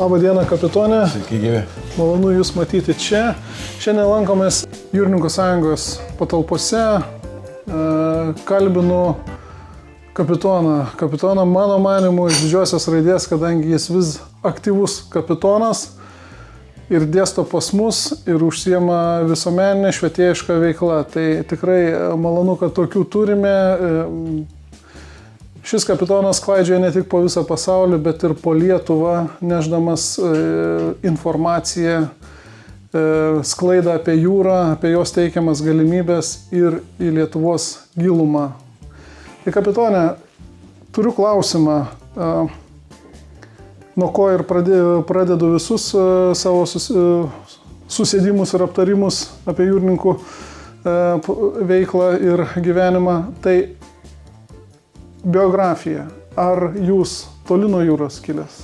Labą dieną, kapitonė. Sveiki, gyvi. Malonu Jūs matyti čia. Šiandien lankomės Jūrininkų sąjungos patalpose. Kalbinu kapitoną. Kapitoną mano manimu iš didžiosios raidės, kadangi jis vis aktyvus kapitonas ir dėsto pas mus ir užsiema visuomeninę švietėjišką veiklą. Tai tikrai malonu, kad tokių turime. Šis kapitonas klaidžioja ne tik po visą pasaulį, bet ir po Lietuvą, nešdamas informaciją, sklaidą apie jūrą, apie jos teikiamas galimybės ir į Lietuvos gilumą. Tai kapitonė, turiu klausimą, nuo ko ir pradedu visus savo susėdimus ir aptarimus apie jūrininkų veiklą ir gyvenimą. Tai biografija. Ar jūs toli nuo jūros kilęs?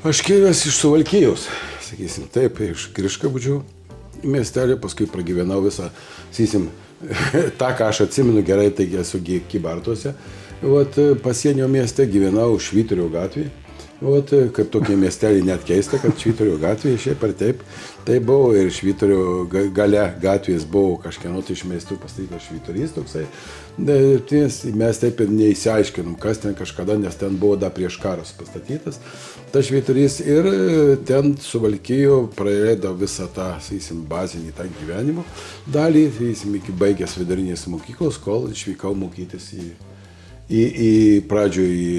Aš kilęs iš Suvalkijos, sakysim, taip, iš Griškabūdžio miestelio, paskui pragyvenau visą, sakysim, tą, ką aš atsimenu gerai, taigi esu Kybartuose. Pasienio mieste gyvenau Švyturio gatvėje. Kaip tokie miesteliai net keista, kad Švyturio gatvėje šiaip ar taip. Tai buvo ir Švyturio gale gatvės buvo kažkieno iš miestų pastatytas švyturys toksai. Mes taip ir neįsiaiškinom, kas ten kažkada, nes ten buvo dar prieš karus pastatytas. Tas švyturys ir ten Suvalkijo praleido visą tą, sakysim, bazinį tą gyvenimo dalį, sakysim, iki baigęs vidurinės mokyklos, kol išvykau mokytis į pradžių į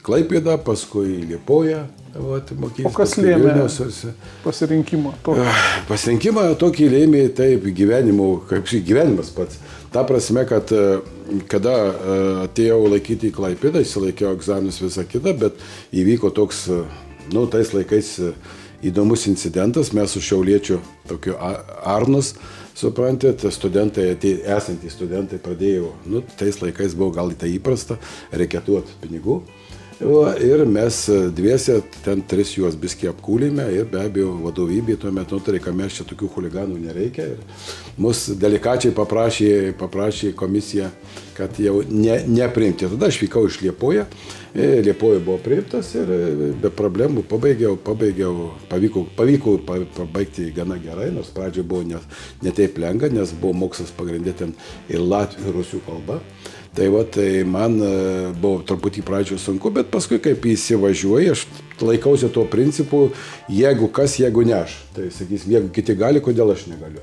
Klaipėdą, paskui į Liepoją. O kas lėmė pasirinkimą? Pasirinkimą tokį lėmė taip gyvenimas pats. Ta prasme, kad kada atėjau laikyti į Klaipėdą, išsilaikiau egzaminus visą kitą, bet įvyko toks, tais laikais įdomus incidentas. Mes su šiauliečiu tokiu Arnus, suprantate, esantys studentai pradėjo, tais laikais buvo gal tai įprasta, reketuoti pinigų. Ir mes dviese, ten 3 juos biskį apkūlėme ir be abejo vadovybė tuo metu nutarė, kad mes čia tokių chuliganų nereikia. Ir mus delikačiai paprašė komisija, kad jau nepriimti. Tada aš vykau iš Liepoją. Liepoja buvo priimtas ir be problemų pavyko pabaigti gana gerai, nors pradžioje buvo ne taip lengva, nes buvo mokslas pagrindė ten ir latvių ir rusių kalba. Tai man buvo truputį pradžioje sunku, bet paskui kaip įsivažiuoju, aš laikausi tuo principu, jeigu kas, jeigu ne aš. Tai sakysim, jeigu kiti gali, kodėl aš negaliu.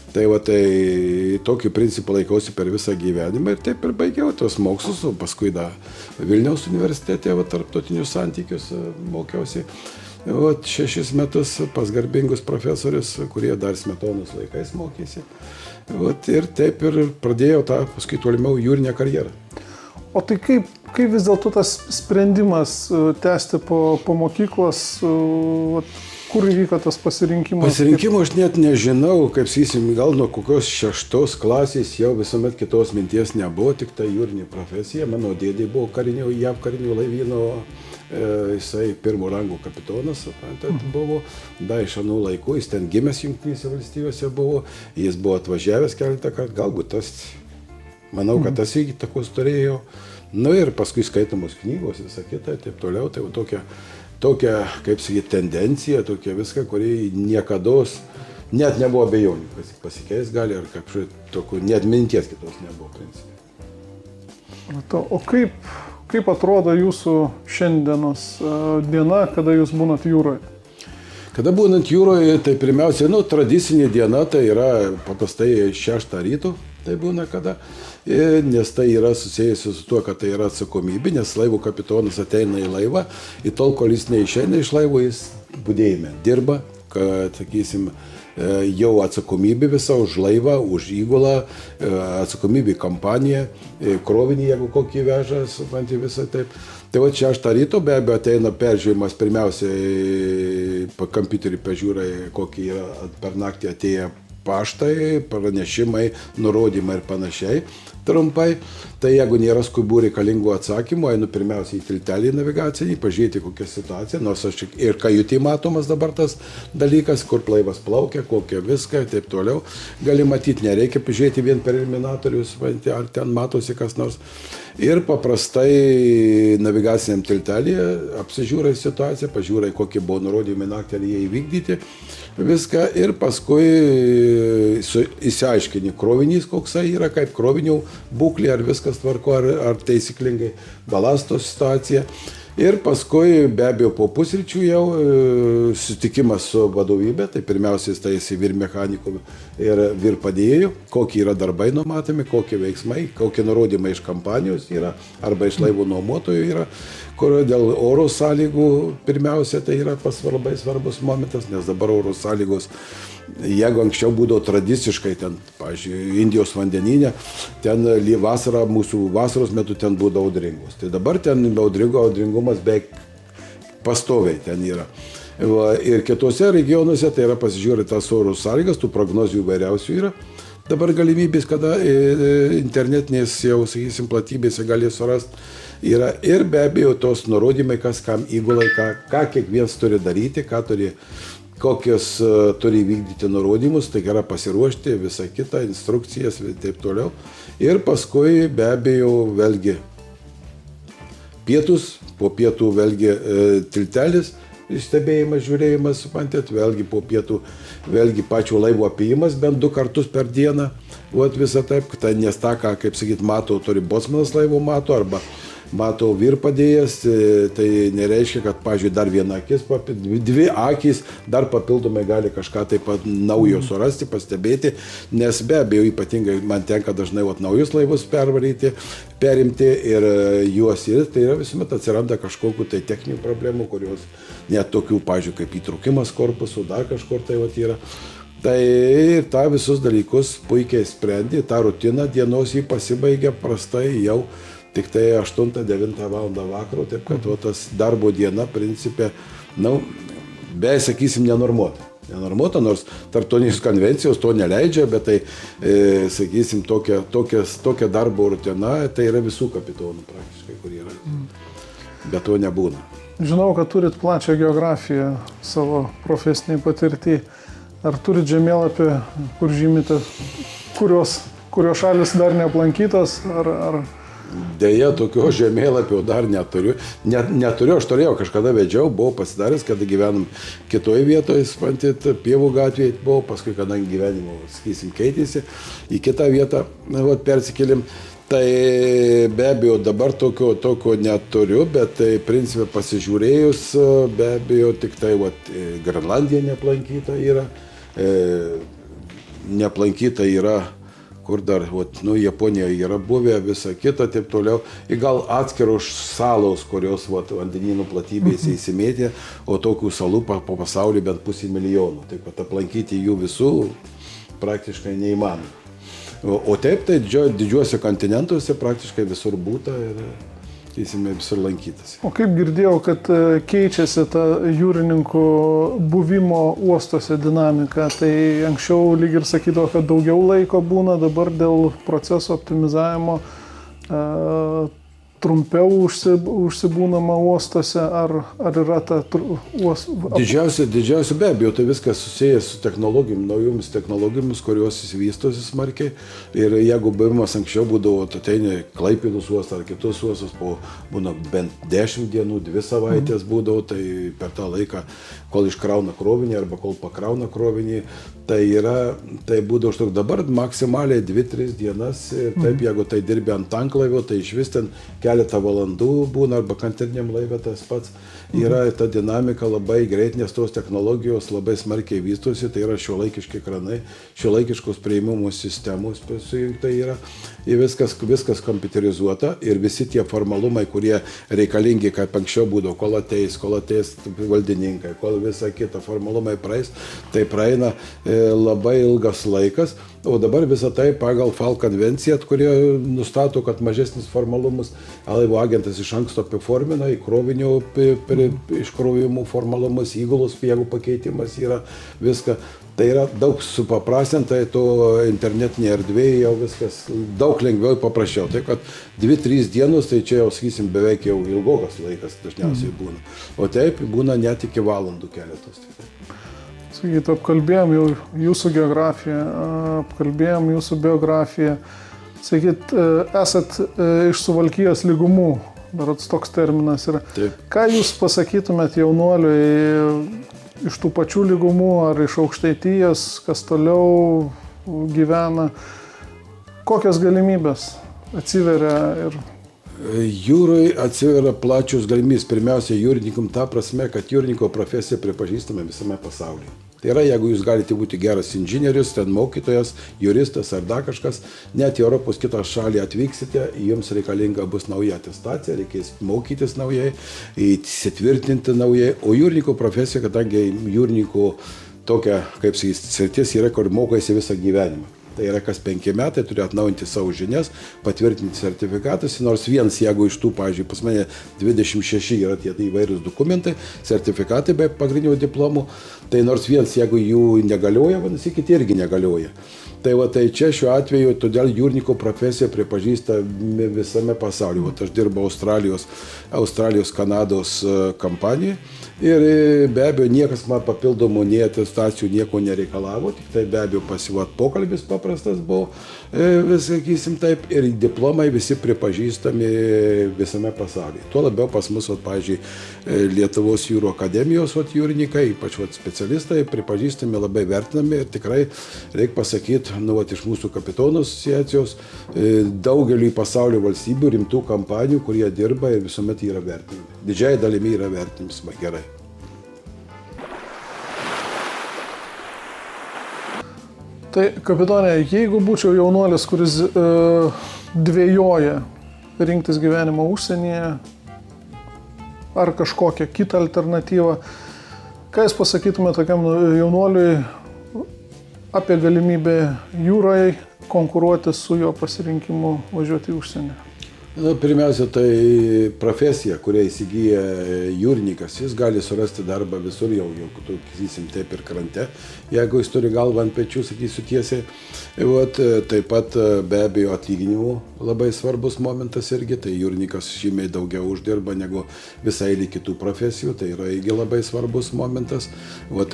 Tai tokiu principu laikausi per visą gyvenimą ir taip ir baigiau tos mokslus, o paskui Vilniaus universitete tarptautinius santykius mokiausi. 6 metus pas garbingus profesorius, kurie dar Smetonos laikais mokėsi. Ir taip ir pradėjau tą paskui tolimiau jūrinę karjerą. O tai kaip vis dėlto tas sprendimas tęsti po mokyklos, kur įvyko tas pasirinkimas? Pasirinkimo aš net nežinau, kaip sakysim, gal nuo kokios 6 klasės jau visuomet kitos minties nebuvo, tik ta jūrinė profesija. Mano dėdė buvo JAV karinio laivyno, jisai pirmo rango kapitonas, buvo, dar iš anų laikų, jis ten gimęs Jungtinėse valstijose buvo, jis buvo atvažiavęs keletą kartų, galbūt tas, manau, kad tas įtakos turėjo. Ir paskui skaitomos knygos, visą kitą, taip toliau, tai tokia, kaip sakyti, tendencija, tokia viską, kuri niekados net nebuvo abejonių, kad pasikeis gali, ar kažkaip net minties kitos nebuvo principai. O kaip atrodo jūsų šiandienos diena, kada jūs būnat jūroje? Kada būnant jūroje, tai pirmiausia, tradicinė diena, tai yra paprastai 6 ryto, tai būna kada, nes tai yra susijusi su tuo, kad tai yra atsakomybė, nes laivų kapitonas ateina į laivą, ir tol, kol jis neišeina iš laivo, jis budėjime dirba, kad, sakysim, jau atsakomybė visa už laivą, už įgulą, atsakomybė kompaniją, krovinį, jeigu kokį veža, supranti visą taip. Tai 6 ryto be abejo ateina peržiūrimas, pirmiausiai kompiuterį peržiūrai, kokį yra per naktį atėję paštai, pranešimai, nurodymai ir panašiai. trumpai. Tai jeigu nėra skubių reikalingų atsakymų, einu pirmiausia į tiltelį navigacinį, pažiūrėti kokią situaciją, nors aš ir kajutį matomas dabar tas dalykas, kur laivas plaukia, kokia viską ir taip toliau. Gali matyti, nereikia pažiūrėti vien per eliminatorius, ar ten matosi kas nors. Ir paprastai navigaciniam tiltelėje apsižiūrai situaciją, pažiūrai, kokie buvo nurodymai naktį, ar jie įvykdyti, viską ir paskui įsiaiškini krovinys, koksai yra, kaip krovinių būklė, ar viskas tvarko, ar taisyklingai balasto situacija. Ir paskui be abejo po pusryčių jau susitikimas su vadovybė, tai pirmiausiai stajasi vyr mechanikų ir vyr padėjėjų, kokie yra darbai numatomi, kokie veiksmai, kokie nurodymai iš kompanijos yra, arba iš laivų nuomotojų yra, kur dėl oro sąlygų pirmiausia tai yra labai svarbus momentas, nes dabar oro sąlygos, jeigu anksčiau būdavo tradiciškai ten, pavyzdžiui, Indijos vandenyne, ten vasarą, mūsų vasaros metu ten būdavo audringos. Tai dabar ten audringumas beveik pastoviai ten yra. Ir kitose regionuose tai yra pasižiūrė tas oro sąlygas, tų prognozių įvairiausių yra. Dabar galimybės, kada internetinės jau, sakysim, platybėse gali surasti, yra ir be abejo tos nurodymai, kas kam įgulai, ką kiekvienas turi daryti, kokios turi vykdyti nurodymus, tai yra pasiruošti visą kitą, instrukcijas ir taip toliau. Ir paskui be abejo vėlgi pietus, po pietų vėlgi tiltelis, stebėjimas, žiūrėjimas, suprantat, vėlgi po pietų, vėlgi pačio laivo apėjimas bent 2 kartus per dieną, visą taip, nes tą, ką, kaip sakyt, mato, turi bocmanas laivo mato, arba mato vyr padėjęs, tai nereiškia, kad, pavyzdžiui, dar viena akis, 2 akys dar papildomai gali kažką taip pat naujo surasti, pastebėti, nes be abejo ypatingai man tenka dažnai naujus laivus perimti ir juos ir tai yra visuomet atsiranda kažkokių tai techninių problemų, kurios net tokių, pavyzdžiui, kaip įtraukimas korpusų, dar kažkur tai yra. Tai tą visus dalykus puikiai sprendi, tą rutiną dienos jį pasibaigia prastai jau tik tai 8-9 valandą vakaro, taip kad tas darbo diena, principė, sakysim, nenormuota. Nenormuota, nors tarptautinės konvencijos to neleidžia, bet tai, sakysim, tokia darbo rutina, tai yra visų kapitonų praktiškai, kur yra. Bet to nebūna. Žinau, kad turit plačią geografiją savo profesiniai patirtį. Ar turit žemėlapį, kur žymite, kurios šalis dar neaplankytos, ar... Deja, tokio žemėlapio dar neturiu. Aš turėjau, kažkada vedžiau, buvau pasidaręs, kada gyvenam kitoje vietoje, spantit, Pievų gatvėje buvau, paskui, kadangi gyvenimo, sakysim, keitėsi, į kitą vietą persikėlim. Tai be abejo, dabar tokio neturiu, bet tai principė pasižiūrėjus, be abejo, tik tai Grenlandija neaplankyta yra, kur dar, Japonijoje yra buvę, visa kita, taip toliau. Ir gal atskiros salos, kurios vandenynų platybėse įsimėtė, o tokių salų po pasaulį bent 500 000. Taip pat aplankyti jų visų praktiškai neįmanoma. O taip, tai didžiuose kontinentuose praktiškai visur būta ir visur lankytas. O kaip girdėjau, kad keičiasi ta jūrininkų buvimo uostuose dinamika, tai anksčiau lyg ir sakydavo, kad daugiau laiko būna, dabar dėl proceso optimizavimo trumpiau užsibūnama uostuose, ar yra ta Didžiausia be abejo, tai viskas susijęs su technologijom, naujomis technologijomis, kurios įsivystosi smarkiai. Ir jeigu buvimas anksčiau būdavo, ateini Klaipėdos uostą ar kitus uostus, būna bent 10 dienų, 2 savaitės būdavo, tai per tą laiką, kol iškrauna krovinį arba kol pakrauna krovinį, tai būdavo užtruk dabar maksimaliai 2-3 dienas. Ir taip, jeigu tai dirbi ant tanklaivio, tai iš vis ten keletą valandų būna, arba kanteriniam laive tas pats. Yra ta dinamika labai greit, nes tos technologijos labai smarkiai vystosi, tai yra šiuolaikiški kranai, šiuolaikiškos priėmimo sistemos sujungta yra, ir viskas kompiuterizuota ir visi tie formalumai, kurie reikalingi, kaip anksčiau būdavo, kol ateis valdininkai, kol visa kita formalumai praeis, tai praeina labai ilgas laikas. o dabar visą tai pagal FAL konvenciją, kurie nustato, kad mažesnis formalumus laivo agentas iš anksto apiformina, įkrovinio iškrovimų formalumus, įgulos pievų pakeitimas yra viską. Tai yra daug supaprastinta, to internetinėje erdvėje jau viskas daug lengviau ir paprasčiau. Tai kad 2-3 dienos, tai čia jau, sakysim, beveik jau ilgokas laikas dažniausiai būna. O taip būna net iki valandų keletos. Sakyt, apkalbėjom jau jūsų geografiją, apkalbėjom jūsų biografiją. Sakyt, esat iš Suvalkijos lygumų, berods toks terminas yra. Taip. Ką jūs pasakytumėt jaunuoliui iš tų pačių lygumų ar iš Aukštaitijos, kas toliau gyvena, kokios galimybės atsiveria ir... Jūrai atsiveria plačios galimybės. Pirmiausia, jūrininkam ta prasme, kad jūrininko profesija pripažįstama visame pasaulyje. Tai yra, jeigu jūs galite būti geras inžinierius, ten mokytojas, juristas ar dar kažkas, net į Europos kitą šalį atvyksite, jums reikalinga bus nauja atestacija, reikės mokytis naujai, įsitvirtinti naujai. O jūrininko profesija, kadangi jūrininko tokia, kaip sakyti, sritis yra, kur mokaisi visą gyvenimą. Tai yra, kas 5 metai turi atnaujinti savo žinias, patvirtinti sertifikatus, nors vienas, jeigu iš tų, pavyzdžiui, pas mane 26 yra tie įvairūs dokumentai, sertifikatai be pagrindinių diplomų, tai nors vienas, jeigu jų negalioja, vadinasi, kiti irgi negalioja. Tai va, tai čia šiuo atveju, todėl jūrininko profesija pripažįsta visame pasaulyje. Va, aš dirbau Australijos, Kanados kompanijoje ir be abejo niekas man papildomų nei atestacijų nieko nereikalavo, tik tai be abejo pasivat pokalbis paprastas buvo, vis sakysim taip, ir diplomai visi pripažįstami visame pasaulyje. Tuo labiau pas mus, pavyzdžiui, Lietuvos jūrų akademijos jūrininkai, ypač specialistai, pripažįstami, labai vertinami ir tikrai reikia pasakyti, iš mūsų kapitonų asociacijos, daugeliu pasaulio valstybių rimtų kompanijų, kurie dirba ir visuomet yra vertinami. Didžiai dalimi yra vertinimas gerai. Tai, kapitonė, jeigu būčiau jaunuolis, kuris dvejoja rinktis gyvenimą užsienyje ar kažkokią kitą alternatyvą, ką jūs pasakytumėte tokiam jaunuoliui apie galimybę jūroje konkuruoti su jo pasirinkimu važiuoti į užsienį? Pirmiausia, tai profesija, kurią įsigyja jūrininkas, jis gali surasti darbą visur, jau sakysim, taip ir krante, jeigu jis turi galvą ant pečių, sakysiu tiesiai. Taip pat be abejo atlyginimų labai svarbus momentas irgi, tai jūrininkas žymiai daugiau uždirba negu visai kitų profesijų, tai yra irgi labai svarbus momentas.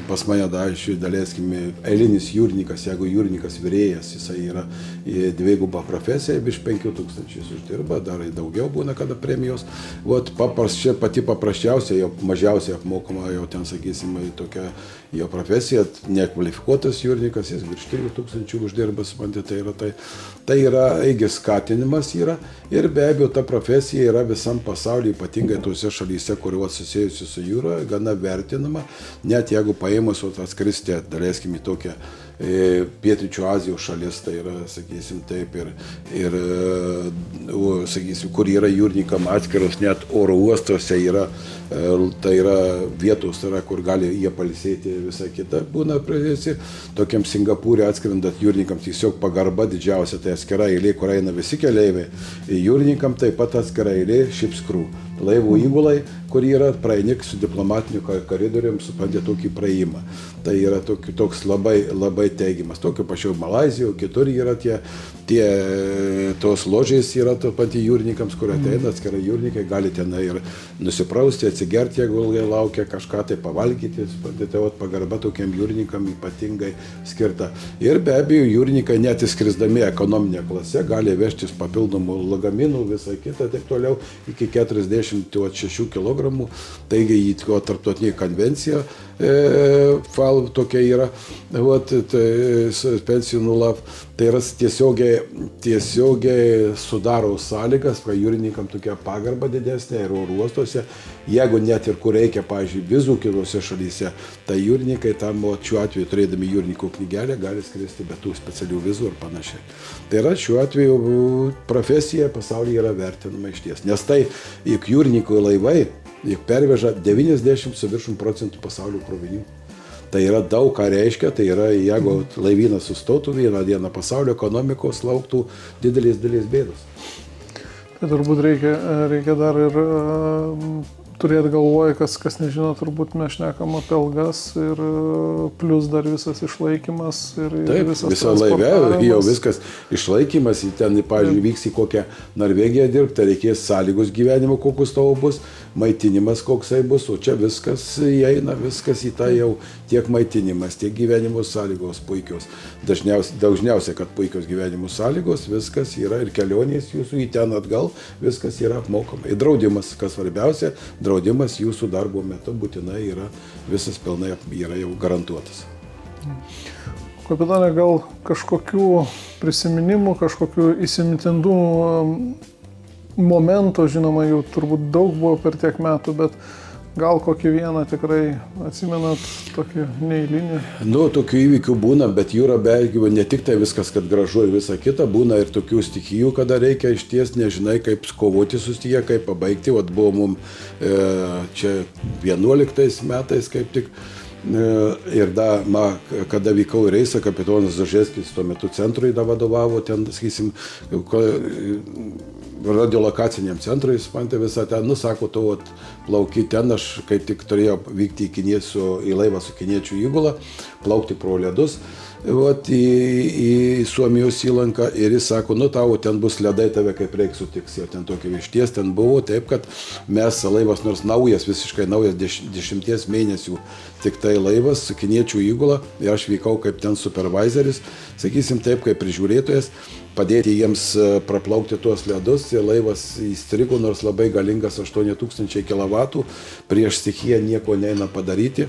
Pas mane daleiskim, eilinis jūrininkas, jeigu jūrininkas virėjas, jisai yra dvigubą profesiją, virš 5000 uždirba, dar daugiau būna, kada premijos. Pati paprasčiausia, jau mažiausiai apmokama, jau ten, sakysim, tokia jo profesija, nekvalifikuotas jūrininkas, jis virš 3000 uždirba, tai yra irgi skatinimas yra, ir be abejo ta profesija yra visam pasaulyje, ypatingai tose šalyse, kurios susijusi su jūra, gana vertinama, net jeigu paėmus atskristi, daleiskim, į tokią Pietryčių Azijos šalis, tai yra, sakysim, taip, sakysim, kur yra jūrininkam atskiros, net oro uostuose yra, tai yra vietos, kur gali jie pailsėti, visą kitą būna pradėsi. Tokiam Singapūrė atskrendant jūrininkam tiesiog pagarba didžiausia, tai atskira eilė, kur eina visi keleiviai. Jūrininkam taip pat atskira eilė ship's crew. Laivų įgulai, kur yra praeini su diplomatiniu koridorium, supranti tokį praėjimą. Tai yra toks labai teigiamas. Tokio pačiu Malaizijoje, kitur yra tos ložės yra to pati jūrininkams, kur ateina atskirai jūrininkai, gali ten ir nusiprausti, atsigerti, jeigu ilgai laukia kažką, tai pavalgyti, tai pagarba tokiam jūrininkam ypatingai skirta. Ir be abejo, jūrininkai net įskrisdami ekonominę klasę gali vežtis papildomų lagaminų, visą kitą, taip toliau, iki 46 kg. Taigi į tarptautinė konvencija FAL tokia yra, pensijų nulap, tai yra tiesiogiai sudaro sąlygas, jūrininkam tokia pagarba didesnė ir oro uostuose, jeigu net ir kur reikia, pavyzdžiui, vizų kitose šalyse, tai jūrininkai tam šiuo atveju turėdami jūrininko knygelę gali skristi be tų specialių vizų ir panašiai. Tai yra šiuo atveju profesija pasaulyje yra vertinama išties, nes tai juk jūrininkų laivai juk perveža 90% pasaulio krovinių. Tai yra daug ką reiškia, tai yra, jeigu laivynas sustotų vieną dieną, pasaulio ekonomikos lauktų didelis bėdos. Tai turbūt reikia dar ir turėti galvoje, kas nežino, turbūt mes šnekam apie algas ir plus dar visas išlaikymas ir taip, visas viso laive jau viskas išlaikymas, ten, pavyzdžiui, vyks į kokią Norvegiją dirbti, tai reikės sąlygos gyvenimo, kokius tavo bus, maitinimas koksai bus, o čia viskas įeina, viskas į tą jau tiek maitinimas, tiek gyvenimo sąlygos puikios. Dažniausiai, kad puikios gyvenimo sąlygos, viskas yra ir kelionės jūsų į ten atgal, viskas yra apmokama. Ir draudimas, kas svarbiausia, draudimas jūsų darbo metu būtinai yra visas pilnai yra jau garantuotas. Kapitone, gal kažkokių prisiminimų, kažkokių įsimintindumų momento, žinoma, jau turbūt daug buvo per tiek metų, bet gal kokį vieną tikrai atsimenat tokį neeilinį? Nu, tokių įvykių būna, bet jūra be abejo ne tik tai viskas, kad gražu ir visa kita, būna ir tokių stichijų, kada reikia išties nežinai, kaip kovoti su stichija, kaip pabaigti. Vat buvo mums čia 11 metais kaip tik. Ir kada vykau į reisą, kapitonas Zažeskis tuo metu centrui vadovavo, ten, sakysim, radiolokaciniam centrui, spantė visą ten, sako, tu plauki ten, aš kaip tik turėjau vykti į laivą su kiniečių įgula, plaukti pro ledus, į Suomijos įlanką ir jis sako, tau ten bus ledai, tave kaip reik sutiks, jau ten tokia viešties ten buvo, taip kad mes laivas nors naujas, visiškai naujas 10 mėnesių, tik tai laivas su kiniečių įgula, ir aš vykau kaip ten supervisoris, sakysim taip, kaip prižiūrėtojas, padėti jiems praplaukti tuos ledus, ir laivas įstrigo, nors labai galingas 8000 kW, prieš stichiją nieko neina padaryti.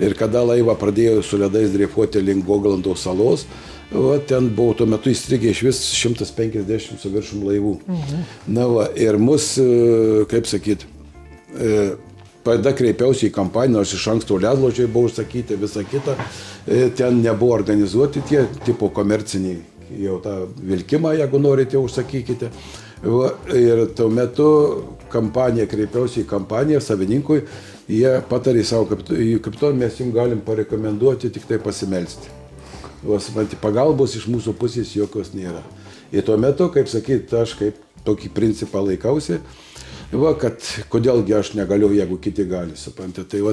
Ir kada laivą pradėjo su ledais dreifuoti link Goglando salos, ten buvo tuo metu įstrigę iš vis 150 su viršum laivų. Ir mus, kaip sakyt, tada kreipiausi į kampaniją, nors iš anksto ledlodžiai buvo užsakyti, visa kita, ten nebuvo organizuoti tie tipo komerciniai, jau tą vilkimą, jeigu norite, užsakykite. Ir tuo metu kreipiausi į kampaniją savininkui, jie patarė savo kapitoną, mes jums galim parekomenduoti tik tai pasimelsti. Pagalbos iš mūsų pusės jokios nėra. Ir tuo metu, kaip sakyt, aš kaip tokį principą laikausi, kad kodėlgi aš negaliu, jeigu kiti gali, suprantate.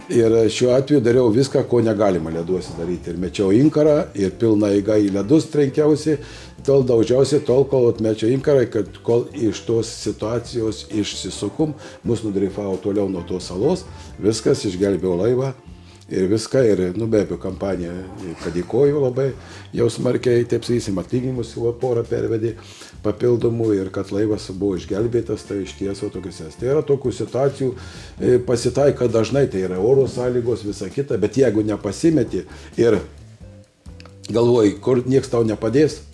Ir šiuo atveju dariau viską, ko negalima leduose daryti. Ir mečiau inkarą, ir pilna eiga į ledus trenkiausi, tol daužiausi, tol kol atmečiau inkarą, kad kol iš tos situacijos išsisukum, mus nudreifavo toliau nuo tos salos, viskas, išgelbėjau laivą ir viską, ir be abejo kampanija padėkoju labai, jau smarkiai, taip sakysim, atlyginimus porą pervedė papildomų ir kad laivas buvo išgelbėtas, tai iš tiesų tokiuose. Tai yra tokių situacijų, pasitaika dažnai, tai yra oro sąlygos, visa kita, bet jeigu nepasimeti ir galvoji, kur nieks tau nepadės,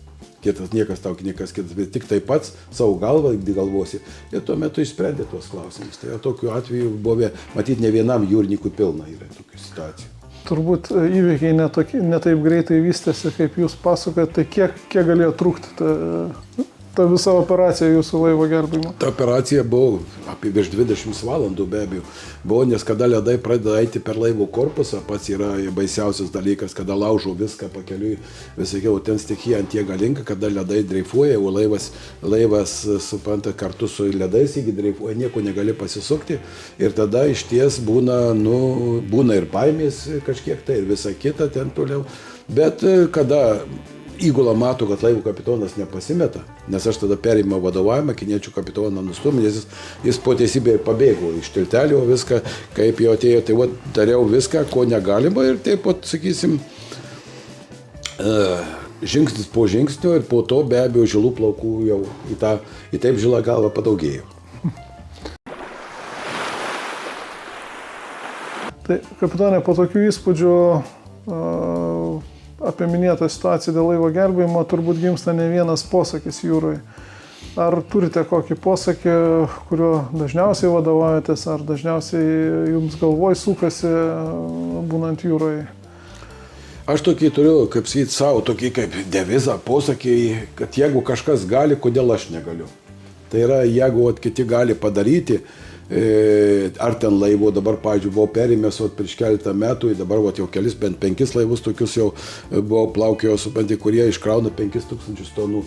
niekas kitas, bet tik tai pats savo galvą galvosi ir tuo metu išsprendė tuos klausimus. Tai tokiu atveju buvo, matyti, ne vienam jūrininkui pilna yra tokių situacijų. Turbūt įvykiai ne taip greitai vystėsi, kaip jūs pasakojate, tai kiek galėjo trukti ta visa operacija jūsų laivo gelbėjimo? Ta operacija buvo apie virš 20 valandų be abejo. Buvo, nes kada ledai pradeda eiti per laivo korpusą, pats yra baisiausias dalykas, kada laužo viską pakeliui, visakiau, ten stichija ant tiek galinga, kada ledai dreifuoja, o laivas supranta, kartu su ledais įgi dreifuoja, nieko negali pasisukti ir tada iš ties būna ir baimės kažkiek tai ir visa kita ten toliau. Bet kada įgula mato, kad laivų kapitonas nepasimeta, nes aš tada perėmiau vadovavimą, kiniečių kapitoną nustūmė, nes jis po teisybėje pabėgo iš tiltelio, viską, kaip jau atėjo, tai dariau viską, ko negalima ir taip pat, sakysim, žingsnis po žingsnio ir po to be abejo žilų plaukų jau į taip žilą galvą padaugėjo. Tai, kapitone, po tokių įspūdžių apie minėtą situaciją dėl laivo gelbėjimo turbūt gimsta ne vienas posakis jūroje. Ar turite kokį posakį, kuriuo dažniausiai vadovaujatės, ar dažniausiai jums galvoj sukasi būnant jūroje? Aš tokį turiu, kaip sakyti, savo tokį kaip devizą, posakį, kad jeigu kažkas gali, kodėl aš negaliu. Tai yra, jeigu kiti gali padaryti, ar ten laivo, dabar, pavyzdžiui, buvo perimęs prieš keletą metų, dabar jau bent 5 laivus tokius jau buvo plaukėjo, supranti, kurie iškrauna 5000 tonų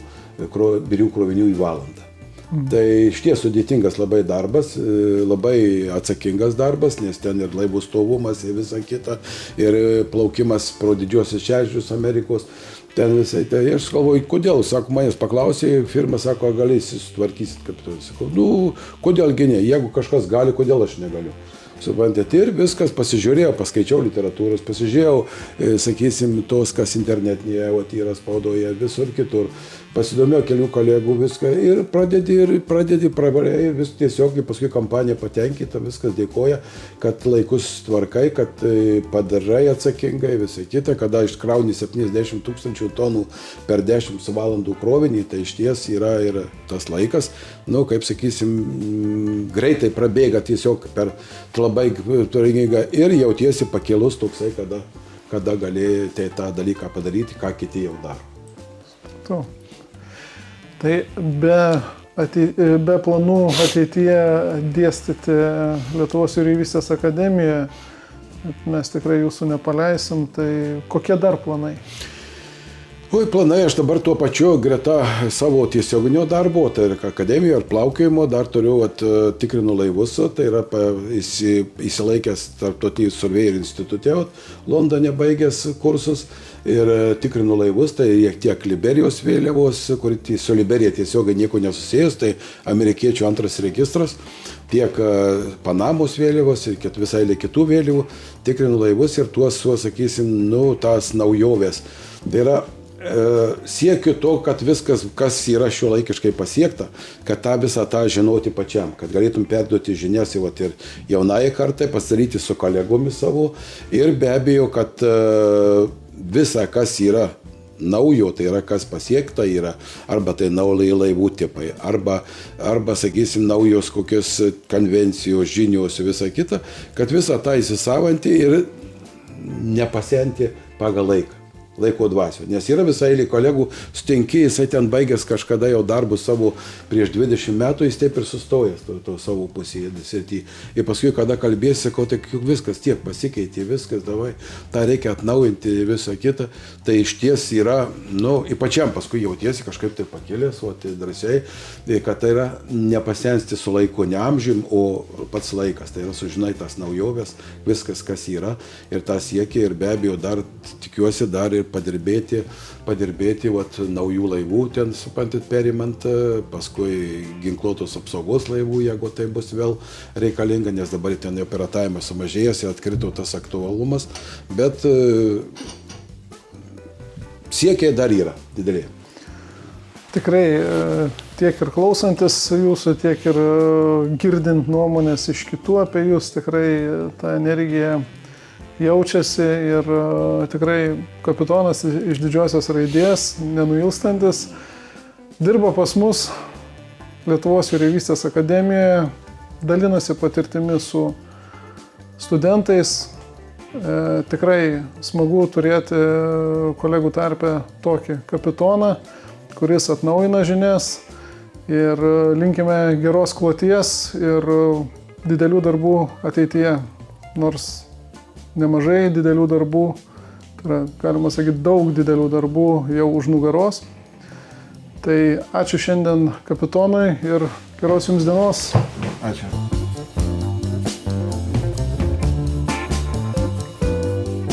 birių krovinių į valandą. Tai išties sudėtingas labai darbas, labai atsakingas darbas, nes ten ir laivų stovumas, ir visa kita, ir plaukimas pro didžiosios ežerus Amerikos. Ten visai, tai aš galvoju, kodėl, sako, manęs paklausė, firma sako, galėsi sutvarkysit kapitonį. Sakau, kodėlgi ne, jeigu kažkas gali, kodėl aš negaliu. Suprantate, ir viskas, pasižiūrėjau, paskaičiau literatūros, pasižiūrėjau, sakysim, tos, kas internetinėje, yra spaudoje, visur kitur. Pasidomėjau kelių kolegų viską ir pradedi pravarė, vis tiesiog paskui kompanija patenkinta, viskas dėkoja, kad laikus tvarkai, kad padarai atsakingai, visai kita, kada iškrauni 70 000 tonų per 10 valandų krovinį, tai išties yra ir tas laikas, kaip sakysim, greitai prabėga tiesiog per labai turingą ir jautiesi pakilus toksai, kada gali tą dalyką padaryti, ką kiti jau daro. Tai be planų ateityje dėstyti Lietuvos jūreivystės akademijoje, mes tikrai jūsų nepaleisim, tai kokie dar planai? Planai, aš dabar tuo pačiu greta savo tiesioginio darbo, tai yra akademijoje ar plaukiojimo, dar turiu tikrinu laivus, tai yra įsilaikęs tarptautinį survėjų institutė, Londone baigęs kursus ir tikrinu laivus, tai tiek Liberijos vėliavos, kur su Liberija tiesiogiai nieko nesusijęs, tai amerikiečių antras registras, tiek Panamos vėliavos ir visai kitų vėliavų, tikrinu laivus ir tuos, sakysim, tas naujoves. Tai yra siekiu to, kad viskas, kas yra šiuolaikiškai pasiekta, kad visą tą žinoti pačiam, kad galėtum perduoti žinias ir jaunai kartai, pasidaryti su kolegomis savo ir be abejo, kad visa, kas yra naujo, tai yra kas pasiekta yra, arba tai nauji laivų tipai, arba sakysim, naujos kokios konvencijos, žinios ir visa kita, kad visą tą įsisavinti ir nepasenti pagal laiko dvasio. Nes yra visai kolegų, sutinki, jisai ten baigęs kažkada jau darbus savo prieš 20 metų, jis taip ir sustojęs to savo pusėje. Ir paskui, kada kalbėsi, sakau, tai viskas tiek pasikeitė, viskas, davai, tą reikia atnaujinti visą kitą. Tai iš ties yra, ypačiam paskui jautiesi kažkaip tai pakilęs, drąsiai, kad tai yra nepasensti su laiku, ne amžium, o pats laikas. Tai yra sužinai tas naujoves, viskas, kas yra ir tą siekia ir be abejo dar tikiuosi dar ir padirbėti naujų laivų ten, suprantat, perimant, paskui ginkluotos apsaugos laivų, jeigu tai bus vėl reikalinga, nes dabar ten jau piratavimas sumažėjęs ir atkrito tas aktualumas, bet siekiai dar yra dideliai. Tikrai tiek ir klausantis jūsų, tiek ir girdint nuomonės iš kitų apie jūs, tikrai ta energija jaučiasi ir tikrai kapitonas iš didžiosios raidės, nenuilstantis, dirba pas mus Lietuvos jūreivystės akademijoje, dalinasi patirtimi su studentais. Tikrai smagu turėti kolegų tarpe tokį kapitoną, kuris atnaujina žinias ir linkime geros kloties ir didelių darbų ateityje, nors nemažai didelių darbų, tai yra, galima sakyti, daug didelių darbų jau už nugaros. Tai ačiū šiandien kapitonui ir geros jums dienos. Ačiū.